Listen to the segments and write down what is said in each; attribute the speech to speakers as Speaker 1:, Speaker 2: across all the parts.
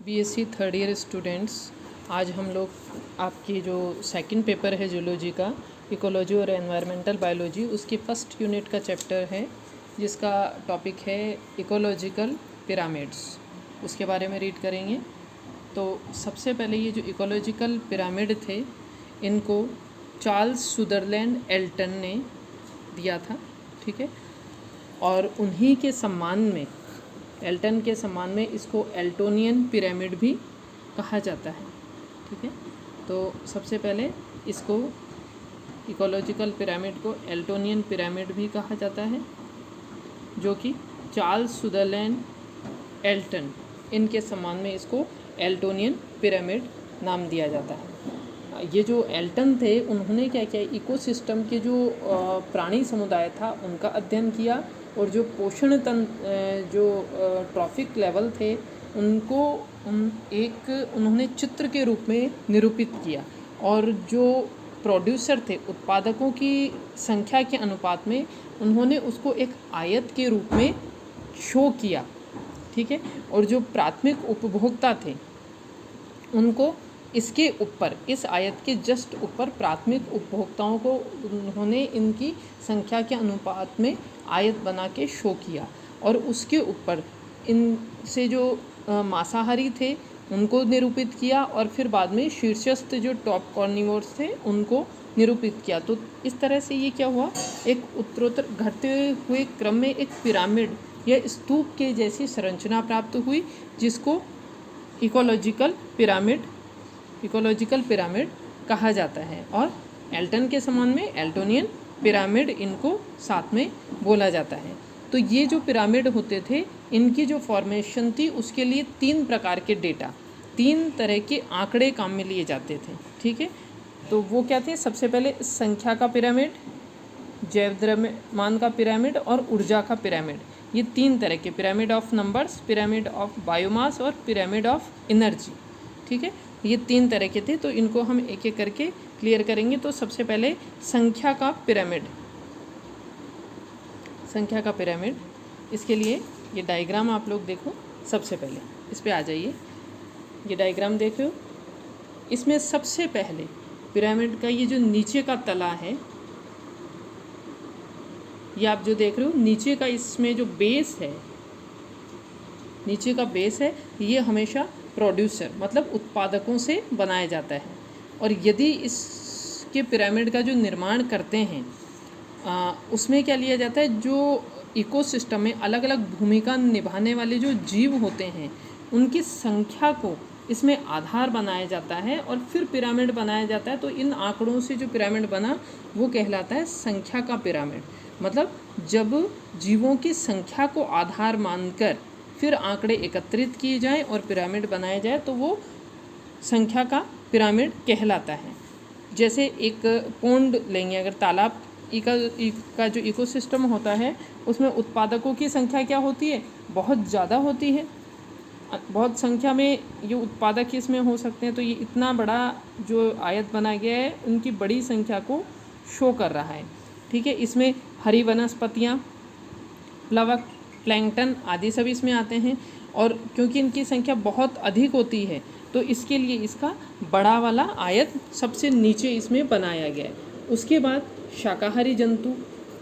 Speaker 1: BSc third year students, आज हम लोग आपकी जो सेकंड पेपर है जूलॉजी का, इकोलॉजी और एनवायरमेंटल बायोलॉजी, उसकी फर्स्ट यूनिट का चैप्टर है जिसका टॉपिक है इकोलॉजिकल पिरामिड्स। उसके बारे में रीड करेंगे। तो सबसे पहले ये जो इकोलॉजिकल पिरामिड थे, इनको चार्ल्स सुदरलैंड एल्टन ने दिया था, ठीक है। और उन्हीं के सम्मान में, एल्टन के सम्मान में इसको एल्टोनियन पिरामिड भी कहा जाता है, ठीक है। तो सबसे पहले इसको इकोलॉजिकल पिरामिड को एल्टोनियन पिरामिड भी कहा जाता है, जो कि चार्ल्स सुदरलैंड एल्टन, इनके सम्मान में इसको एल्टोनियन पिरामिड नाम दिया जाता है। ये जो एल्टन थे, उन्होंने क्या किया, इकोसिस्टम के जो प्राणी समुदाय था उनका अध्ययन किया, और जो पोषण तंत्र, जो ट्रॉफिक लेवल थे, उनको उन्होंने चित्र के रूप में निरूपित किया, और जो प्रोड्यूसर थे, उत्पादकों की संख्या के अनुपात में उन्होंने उसको एक आयत के रूप में शो किया, ठीक है। और जो प्राथमिक उपभोक्ता थे, उनको इसके ऊपर, इस आयत के जस्ट ऊपर प्राथमिक उपभोक्ताओं को उन्होंने इनकी संख्या के अनुपात में आयत बना के शो किया, और उसके ऊपर इनसे जो मांसाहारी थे उनको निरूपित किया, और फिर बाद में शीर्षस्थ जो टॉप कार्निवोर्स थे उनको निरूपित किया। तो इस तरह से ये क्या हुआ, एक उत्तरोत्तर घटते हुए क्रम में एक पिरामिड या स्तूप के जैसी संरचना प्राप्त हुई, जिसको इकोलॉजिकल पिरामिड कहा जाता है। और एल्टन के समान में एल्टोनियन पिरामिड इनको साथ में बोला जाता है। तो ये जो पिरामिड होते थे, इनकी जो फॉर्मेशन थी, उसके लिए 3 प्रकार के डेटा, 3 तरह के आंकड़े काम में लिए जाते थे, ठीक है। तो वो क्या थे, सबसे पहले संख्या का पिरामिड, जैव द्रव्यमान का पिरामिड और ऊर्जा का पिरामिड। ये 3 तरह के, pyramid of numbers, pyramid of biomass और पिरामिड ऑफ एनर्जी, ठीक है। ये 3 तरह के थे। तो इनको हम एक एक करके क्लियर करेंगे। तो सबसे पहले संख्या का पिरामिड, इसके लिए ये डायग्राम आप लोग देखो। सबसे पहले इस पे आ जाइए, ये डायग्राम देखो। इसमें सबसे पहले पिरामिड का ये जो नीचे का तला है, ये आप जो देख रहे हो नीचे का, इसमें जो बेस है, नीचे का बेस है, ये हमेशा प्रोड्यूसर मतलब उत्पादकों से बनाया जाता है। और यदि इसके पिरामिड का जो निर्माण करते हैं, उसमें क्या लिया जाता है, जो इकोसिस्टम में अलग अलग भूमिका निभाने वाले जो जीव होते हैं, उनकी संख्या को इसमें आधार बनाया जाता है, और फिर पिरामिड बनाया जाता है। तो इन आंकड़ों से जो पिरामिड बना, वो कहलाता है संख्या का पिरामिड। मतलब जब जीवों की संख्या को आधार मानकर फिर आंकड़े एकत्रित किए जाएं और पिरामिड बनाया जाए, तो वो संख्या का पिरामिड कहलाता है। जैसे एक पोंड लेंगे, अगर तालाब का जो इकोसिस्टम होता है, उसमें उत्पादकों की संख्या क्या होती है, बहुत ज़्यादा होती है, बहुत संख्या में ये उत्पादक इसमें हो सकते हैं। तो ये इतना बड़ा जो आयत बनाया गया है, उनकी बड़ी संख्या को शो कर रहा है, ठीक है। इसमें हरी वनस्पतियाँ, प्लवक, प्लैंकटन आदि सभी इसमें आते हैं। और क्योंकि इनकी संख्या बहुत अधिक होती है, तो इसके लिए इसका बड़ा वाला आयत सबसे नीचे इसमें बनाया गया है। उसके बाद शाकाहारी जंतु,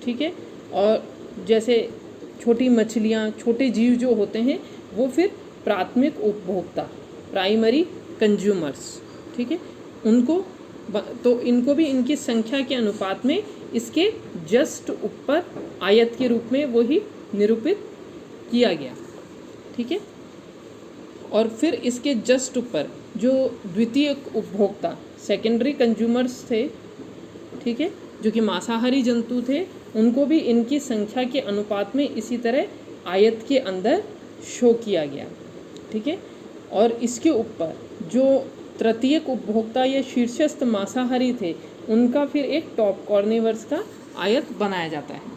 Speaker 1: ठीक है, और जैसे छोटी मछलियाँ, छोटे जीव जो होते हैं, वो फिर प्राथमिक उपभोक्ता, प्राइमरी कंज्यूमर्स, ठीक है, उनको तो इनको भी इनकी संख्या के अनुपात में इसके जस्ट ऊपर आयत के रूप में वही निरूपित किया गया, ठीक है। और फिर इसके जस्ट ऊपर जो द्वितीय उपभोक्ता, सेकेंडरी कंज्यूमर्स थे, ठीक है, जो कि मांसाहारी जंतु थे, उनको भी इनकी संख्या के अनुपात में इसी तरह आयत के अंदर शो किया गया, ठीक है। और इसके ऊपर जो तृतीयक उपभोक्ता या शीर्षस्थ मांसाहारी थे, उनका फिर एक टॉप कार्निवर्स का आयत बनाया जाता है,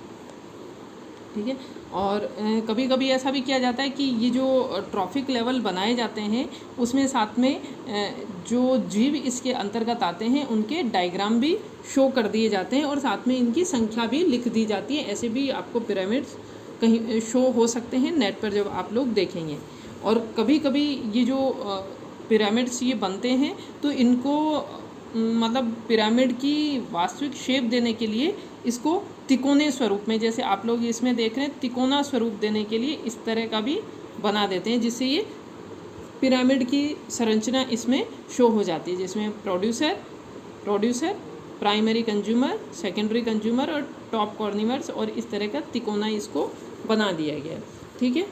Speaker 1: ठीक है। और कभी कभी ऐसा भी किया जाता है कि ये जो ट्रॉफिक लेवल बनाए जाते हैं, उसमें साथ में जो जीव इसके अंतर्गत आते हैं, उनके डायग्राम भी शो कर दिए जाते हैं, और साथ में इनकी संख्या भी लिख दी जाती है। ऐसे भी आपको पिरामिड्स कहीं शो हो सकते हैं नेट पर जब आप लोग देखेंगे। और कभी कभी ये जो पिरामिड्स ये बनते हैं तो इनको मतलब पिरामिड की वास्तविक शेप देने के लिए इसको तिकोने स्वरूप में, जैसे आप लोग इसमें देख रहे हैं, तिकोना स्वरूप देने के लिए इस तरह का भी बना देते हैं, जिससे ये पिरामिड की संरचना इसमें शो हो जाती है, जिसमें producer, primary consumer, secondary consumer और टॉप कॉर्निवर्स, और इस तरह का तिकोना इसको बना दिया गया। ठीक है,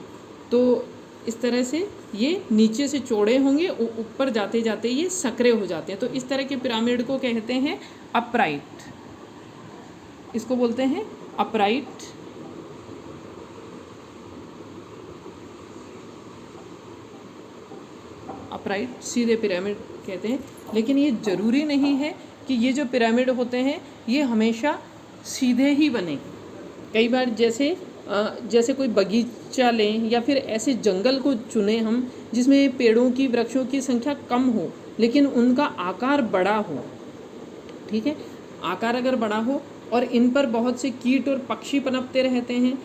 Speaker 1: तो इस तरह से ये नीचे से चौड़े होंगे, ऊपर जाते जाते ये संकरे हो जाते हैं। तो इस तरह के पिरामिड को कहते हैं अपराइट, इसको बोलते हैं अपराइट। अपराइट सीधे पिरामिड कहते हैं। लेकिन ये ज़रूरी नहीं है कि ये जो पिरामिड होते हैं ये हमेशा सीधे ही बने। कई बार जैसे कोई बगीचा लें या फिर ऐसे जंगल को चुनें हम जिसमें पेड़ों की, वृक्षों की संख्या कम हो लेकिन उनका आकार बड़ा हो। ठीक है, आकार अगर बड़ा हो और इन पर बहुत से कीट और पक्षी पनपते रहते हैं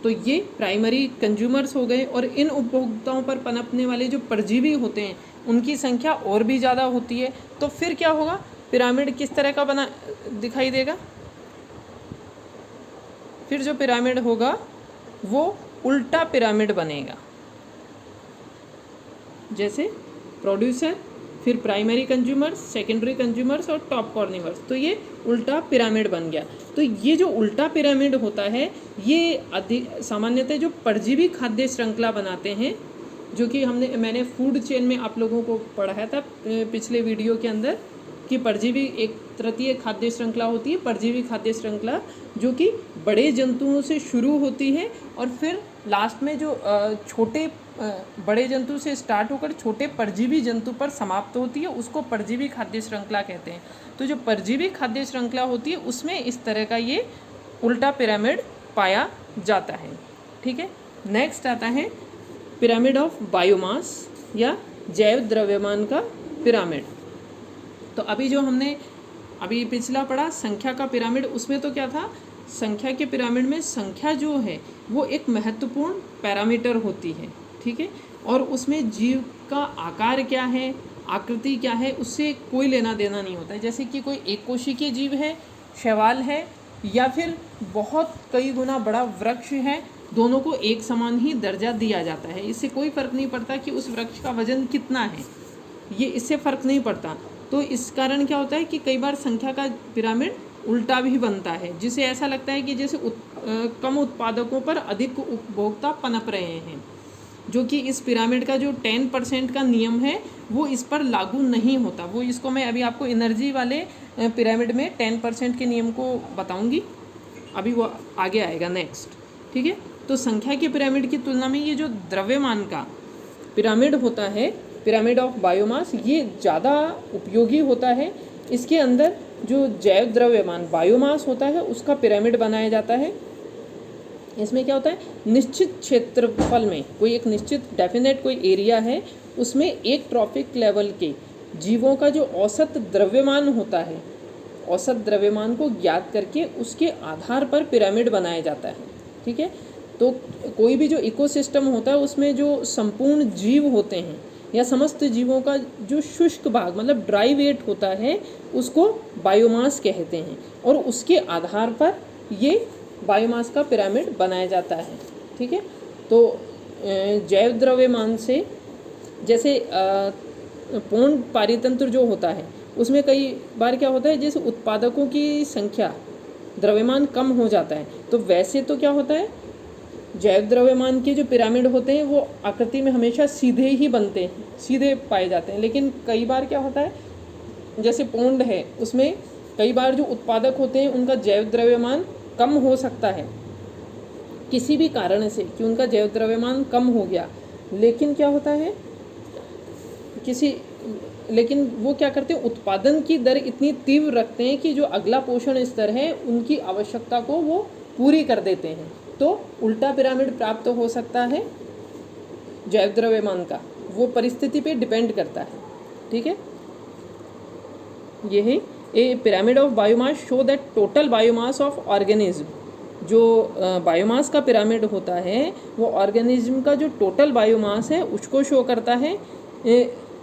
Speaker 1: तो ये प्राइमरी कंज्यूमर्स हो गए, और इन उपभोक्ताओं पर पनपने वाले जो परजीवी होते हैं उनकी संख्या और भी ज़्यादा होती है। तो फिर क्या होगा, पिरामिड किस तरह का बना दिखाई देगा? फिर जो पिरामिड होगा वो उल्टा पिरामिड बनेगा, जैसे प्रोड्यूसर, फिर प्राइमरी कंज्यूमर्स, सेकेंडरी कंज्यूमर्स और टॉप कॉर्निवर्स। तो ये उल्टा पिरामिड बन गया। तो ये जो उल्टा पिरामिड होता है ये सामान्यतः जो परजीवी खाद्य श्रृंखला बनाते हैं, जो कि मैंने फूड चेन में आप लोगों को पढ़ाया था पिछले वीडियो के अंदर कि परजीवी एक तृतीय खाद्य श्रृंखला होती है, परजीवी खाद्य श्रृंखला, जो कि बड़े जंतुओं से शुरू होती है और फिर लास्ट में जो छोटे बड़े जंतु से स्टार्ट होकर छोटे परजीवी जंतु पर समाप्त होती है, उसको परजीवी खाद्य श्रृंखला कहते हैं। तो जो परजीवी खाद्य श्रृंखला होती है उसमें इस तरह का ये उल्टा पिरामिड पाया जाता है। ठीक है, नेक्स्ट आता है पिरामिड ऑफ बायोमास या जैव द्रव्यमान का पिरामिड। तो अभी जो हमने अभी पिछला पढ़ा संख्या का पिरामिड, उसमें तो क्या था, संख्या के पिरामिड में संख्या जो है वो एक महत्वपूर्ण पैरामीटर होती है। ठीक है, और उसमें जीव का आकार क्या है, आकृति क्या है, उससे कोई लेना देना नहीं होता है। जैसे कि कोई एक कोशिकीय जीव है, शैवाल है, या फिर बहुत कई गुना बड़ा वृक्ष है, दोनों को एक समान ही दर्जा दिया जाता है। इससे कोई फ़र्क नहीं पड़ता कि उस वृक्ष का वजन कितना है, ये इससे फ़र्क नहीं पड़ता। तो इस कारण क्या होता है कि कई बार संख्या का पिरामिड उल्टा भी बनता है, जिसे ऐसा लगता है कि जैसे कम उत्पादकों पर अधिक उपभोक्ता पनप रहे हैं, जो कि इस पिरामिड का जो 10% का नियम है वो इस पर लागू नहीं होता। वो इसको मैं अभी आपको एनर्जी वाले पिरामिड में 10% के नियम को बताऊंगी, अभी वो आगे आएगा नेक्स्ट। ठीक है, तो संख्या के पिरामिड की तुलना में ये जो द्रव्यमान का पिरामिड होता है, पिरामिड ऑफ बायोमास, ये ज़्यादा उपयोगी होता है। इसके अंदर जो जैव द्रव्यमान बायोमास होता है उसका पिरामिड बनाया जाता है। इसमें क्या होता है, निश्चित क्षेत्रफल में कोई एक निश्चित डेफिनेट कोई एरिया है, उसमें एक ट्रॉफिक लेवल के जीवों का जो औसत द्रव्यमान होता है, औसत द्रव्यमान को ज्ञात करके उसके आधार पर पिरामिड बनाया जाता है। ठीक है, तो कोई भी जो इकोसिस्टम होता है उसमें जो संपूर्ण जीव होते हैं या समस्त जीवों का जो शुष्क भाग मतलब ड्राई वेट होता है उसको बायोमास कहते हैं, और उसके आधार पर ये बायोमास का पिरामिड बनाया जाता है। ठीक है, तो जैव द्रव्यमान से जैसे पूर्ण पारितंत्र जो होता है उसमें कई बार क्या होता है, जैसे उत्पादकों की संख्या, द्रव्यमान कम हो जाता है, तो वैसे तो क्या होता है, जैव द्रव्यमान के जो पिरामिड होते हैं वो आकृति में हमेशा सीधे ही बनते हैं, सीधे पाए जाते हैं। लेकिन कई बार क्या होता है, जैसे पोंड है उसमें कई बार जो उत्पादक होते हैं उनका जैव द्रव्यमान कम हो सकता है किसी भी कारण से, कि उनका जैव द्रव्यमान कम हो गया, लेकिन क्या होता है लेकिन वो क्या करते हैं, उत्पादन की दर इतनी तीव्र रखते हैं कि जो अगला पोषण स्तर है उनकी आवश्यकता को वो पूरी कर देते हैं। तो उल्टा पिरामिड प्राप्त हो सकता है जैव द्रव्यमान का, वो परिस्थिति पे डिपेंड करता है। ठीक है, यही a pyramid of biomass show that total biomass of organism, जो बायोमास का पिरामिड होता है वो ऑर्गेनिज्म का जो टोटल बायोमास है उसको शो करता है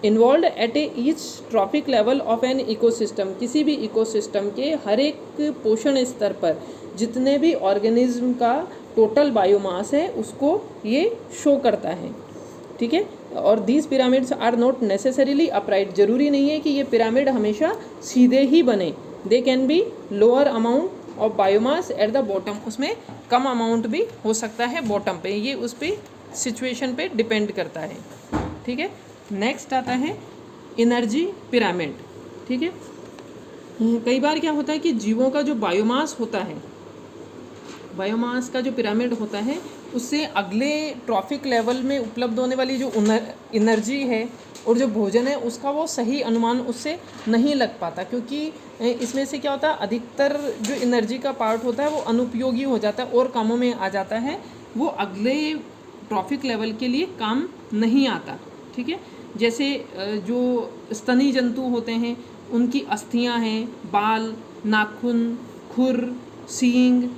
Speaker 1: involve at each trophic level of an ecosystem. किसी भी इकोसिस्टम के हर एक पोषण स्तर पर जितने भी ऑर्गेनिज्म का टोटल बायोमास है उसको ये शो करता है, ठीक है। और these pyramids are not necessarily upright, जरूरी नहीं है कि ये पिरामिड हमेशा सीधे ही बने। They can be lower amount of biomass at the bottom, उसमें कम अमाउंट भी हो सकता है बॉटम पे, ये उस पर सिचुएशन पे डिपेंड करता है, ठीक है। नेक्स्ट आता है एनर्जी पिरामिड, ठीक है। कई बार क्या होता है कि जीवों का जो बायोमास होता है, बायोमास का जो पिरामिड होता है उससे अगले ट्रॉफिक लेवल में उपलब्ध होने वाली जो एनर्जी है और जो भोजन है उसका वो सही अनुमान उससे नहीं लग पाता, क्योंकि इसमें से क्या होता है अधिकतर जो एनर्जी का पार्ट होता है वो अनुपयोगी हो जाता है और कामों में आ जाता है, वो अगले ट्रॉफिक लेवल के लिए काम नहीं आता, ठीक है। जैसे जो स्तनी जंतु होते हैं उनकी अस्थियां हैं, बाल, नाखून, खुर, सींग,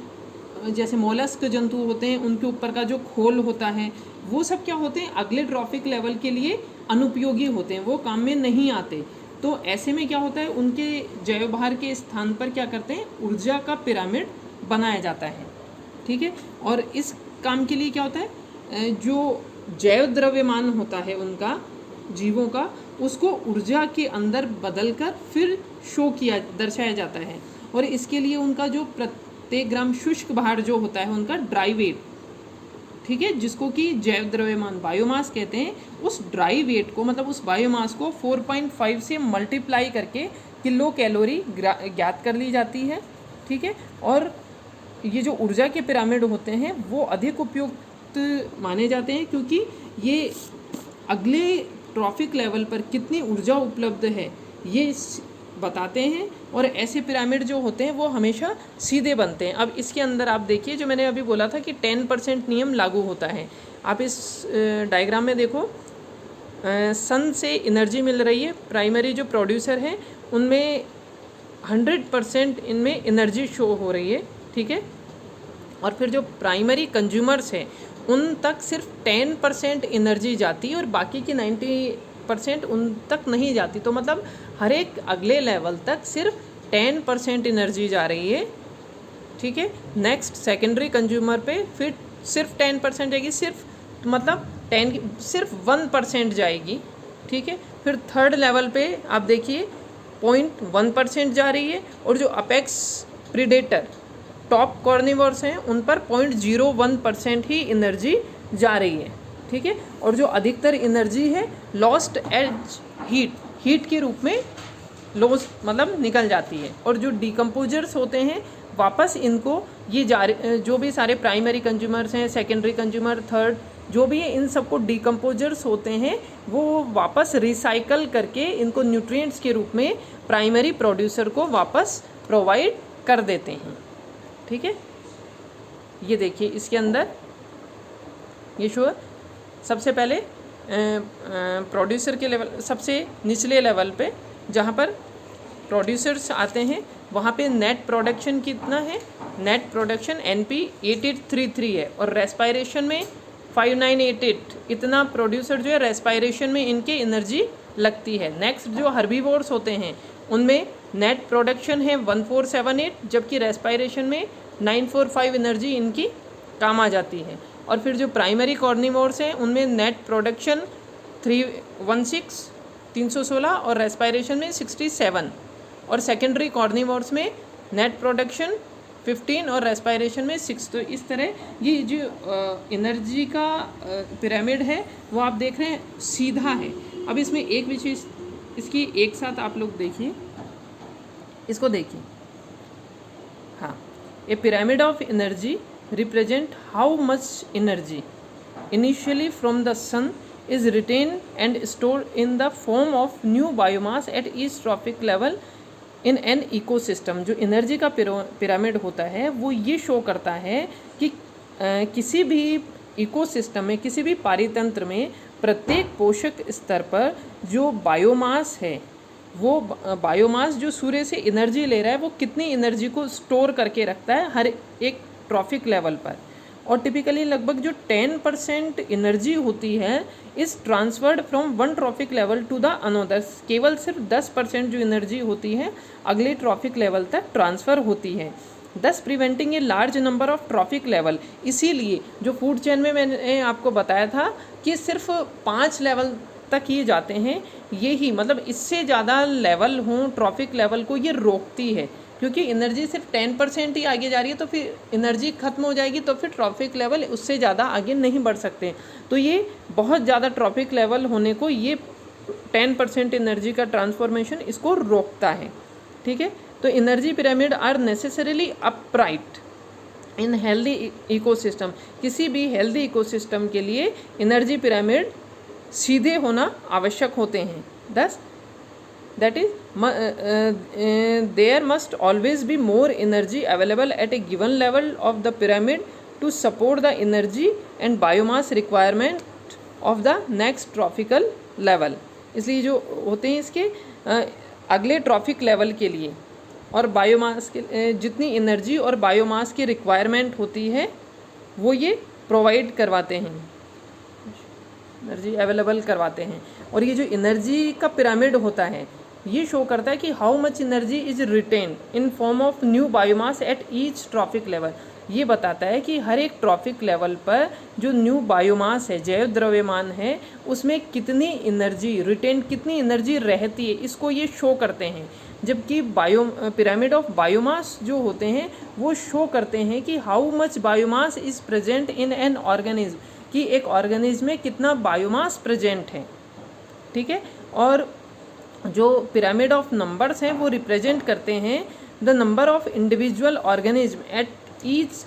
Speaker 1: जैसे मोलस्क जंतु होते हैं उनके ऊपर का जो खोल होता है वो सब क्या होते हैं अगले ट्रॉफिक लेवल के लिए अनुपयोगी होते हैं, वो काम में नहीं आते। तो ऐसे में क्या होता है उनके जैव भार के स्थान पर क्या करते हैं ऊर्जा का पिरामिड बनाया जाता है, ठीक है। और इस काम के लिए क्या होता है जो जैव द्रव्यमान होता है उनका जीवों का उसको ऊर्जा के अंदर बदलकर फिर शो किया दर्शाया जाता है। और इसके लिए उनका जो प्रत्येक ग्राम शुष्क भार जो होता है उनका ड्राई वेट, ठीक है, जिसको कि जैव द्रव्यमान बायोमास कहते हैं, उस ड्राई वेट को मतलब उस बायोमास को 4.5 से मल्टीप्लाई करके किलो कैलोरी ज्ञात कर ली जाती है, ठीक है। और ये जो ऊर्जा के पिरामिड होते हैं वो अधिक उपयुक्त माने जाते हैं क्योंकि ये अगले ट्रॉफिक लेवल पर कितनी ऊर्जा उपलब्ध है ये बताते हैं। और ऐसे पिरामिड जो होते हैं वो हमेशा सीधे बनते हैं। अब इसके अंदर आप देखिए जो मैंने अभी बोला था कि 10% नियम लागू होता है। आप इस डायग्राम में देखो सन से एनर्जी मिल रही है, प्राइमरी जो प्रोड्यूसर हैं उनमें 100% इनमें एनर्जी शो हो रही है, ठीक है। और फिर जो प्राइमरी कंज्यूमर्स हैं उन तक सिर्फ 10% एनर्जी जाती है और बाकी की 90% उन तक नहीं जाती। तो मतलब हर एक अगले लेवल तक सिर्फ 10% एनर्जी जा रही है, ठीक है। नेक्स्ट सेकेंडरी कंज्यूमर पे फिर सिर्फ 10% जाएगी, सिर्फ मतलब 10 सिर्फ 1% जाएगी, ठीक है। फिर थर्ड लेवल पे आप देखिए 0.1% जा रही है और जो अपेक्स प्रीडेटर टॉप कॉर्निवोर्स हैं उन पर 0.01% ही एनर्जी जा रही है, ठीक है। और जो अधिकतर एनर्जी है लॉस्ट एज हीट के रूप में लॉस मतलब निकल जाती है। और जो डिकम्पोजर्स होते हैं वापस इनको ये जो भी सारे प्राइमरी कंज्यूमर्स हैं, सेकेंडरी कंज्यूमर, थर्ड जो भी है, इन सबको डिकम्पोजर्स होते हैं वो वापस रिसाइकल करके इनको न्यूट्रिएंट्स के रूप में प्राइमरी प्रोड्यूसर को वापस प्रोवाइड कर देते हैं, ठीक है। ये देखिए इसके अंदर ये शो सबसे पहले प्रोड्यूसर के लेवल सबसे निचले लेवल पे जहाँ पर प्रोड्यूसर्स आते हैं वहाँ पे नेट प्रोडक्शन कितना है, नेट प्रोडक्शन NP 8833 है और रेस्पायरेशन में 5988, इतना प्रोड्यूसर जो है रेस्पायरेशन में इनके एनर्जी लगती है। नेक्स्ट जो हर्बीवोर्स होते हैं उनमें नेट प्रोडक्शन है 1478 जबकि रेस्पायरेशन में 945 एनर्जी इनकी काम आ जाती है। और फिर जो प्राइमरी कॉर्निवोर्स हैं उनमें नेट प्रोडक्शन 316 और रेस्पायरेशन में 67 और सेकेंडरी कॉर्निवोर्स में नेट प्रोडक्शन 15 और रेस्पायरेशन में 6। तो इस तरह ये जो एनर्जी का पिरामिड है वो आप देख रहे हैं सीधा है। अब इसमें एक विशेष इसकी एक साथ आप लोग देखिए, इसको देखिए। हाँ, a pyramid of energy represent how much energy initially from the sun is retained and stored in the form of new biomass at each trophic level in an ecosystem। जो एनर्जी का पिरामिड होता है वो ये show करता है कि किसी भी इकोसिस्टम में, किसी भी पारितंत्र में प्रत्येक पोषक स्तर पर जो बायोमास है वो बायोमास जो सूर्य से एनर्जी ले रहा है वो कितनी एनर्जी को स्टोर करके रखता है हर एक ट्रॉफिक लेवल पर। और टिपिकली लगभग जो 10% एनर्जी होती है is transferred from one trophic level to the another. केवल सिर्फ 10% जो एनर्जी होती है अगले ट्रॉफिक लेवल तक ट्रांसफ़र होती है, दस preventing a large number of trophic level. इसीलिए जो फूड चेन में मैंने आपको बताया था कि सिर्फ 5 लेवल तक ये जाते हैं, यही मतलब इससे ज़्यादा लेवल हों ट्रॉफिक लेवल को ये रोकती है, क्योंकि एनर्जी सिर्फ 10% ही आगे जा रही है तो फिर एनर्जी खत्म हो जाएगी, तो फिर ट्रॉफिक लेवल उससे ज़्यादा आगे नहीं बढ़ सकते। तो ये बहुत ज़्यादा ट्रॉफिक लेवल होने को ये 10% एनर्जी का ट्रांसफॉर्मेशन इसको रोकता है। ठीक है, तो energy pyramid are necessarily upright in healthy ecosystem. किसी भी हेल्दी इकोसिस्टम के लिए एनर्जी पिरामिड सीधे होना आवश्यक होते हैं। दस that is there must always be more energy available at a given level of the pyramid to support the energy and biomass requirement of the next trophical level। इसलिए जो होते हैं इसके अगले ट्रॉफिक लेवल के लिए और बायोमास के जितनी एनर्जी और बायोमास की रिक्वायरमेंट होती है वो ये प्रोवाइड करवाते हैं, एनर्जी अवेलेबल करवाते हैं। और ये जो एनर्जी का पिरामिड होता है ये शो करता है कि how much energy is retained in form of new biomass at each trophic level. ये बताता है कि हर एक ट्रॉफिक लेवल पर जो न्यू बायोमास है, जैव द्रव्यमान है, उसमें कितनी एनर्जी रिटेन, कितनी एनर्जी रहती है, इसको ये शो करते हैं। जबकि पिरामिड ऑफ बायोमास जो होते हैं वो शो करते हैं कि how much biomass is present in an organism, कि एक ऑर्गेनिज्म में कितना बायोमास प्रेजेंट है। ठीक है, और जो पिरामिड ऑफ नंबर्स हैं वो रिप्रेजेंट करते हैं the number of individual organism eight each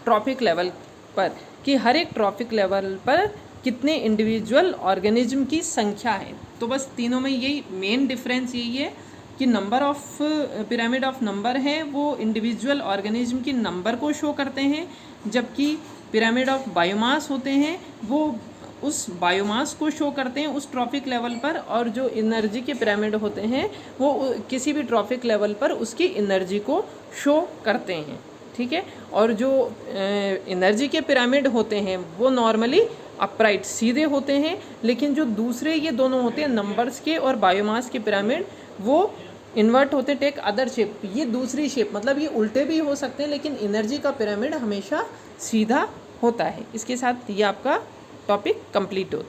Speaker 1: trophic level पर, कि हर एक ट्रॉफिक लेवल पर कितने इंडिविजुअल ऑर्गेनिज्म की संख्या है। तो बस तीनों में यही मेन डिफरेंस यही है कि number of pyramid of number है वो इंडिविजुअल ऑर्गेनिज्म की नंबर को शो करते हैं, जबकि पिरामिड ऑफ बायोमास होते हैं वो उस बायोमास को शो करते हैं उस ट्रॉफिक लेवल पर, और जो एनर्जी के पिरामिड होते हैं वो किसी भी ट्रॉफिक लेवल पर उसकी एनर्जी को शो करते हैं। ठीक है, और जो एनर्जी के पिरामिड होते हैं वो नॉर्मली अपराइट सीधे होते हैं, लेकिन जो दूसरे ये दोनों होते हैं नंबर्स के और बायोमास के पिरामिड वो इन्वर्ट होते, टेक अदर शेप। ये दूसरी शेप, मतलब ये उल्टे भी हो सकते हैं, लेकिन एनर्जी का पिरामिड हमेशा सीधा होता है। इसके साथ ये आपका टॉपिक कंप्लीट होता है।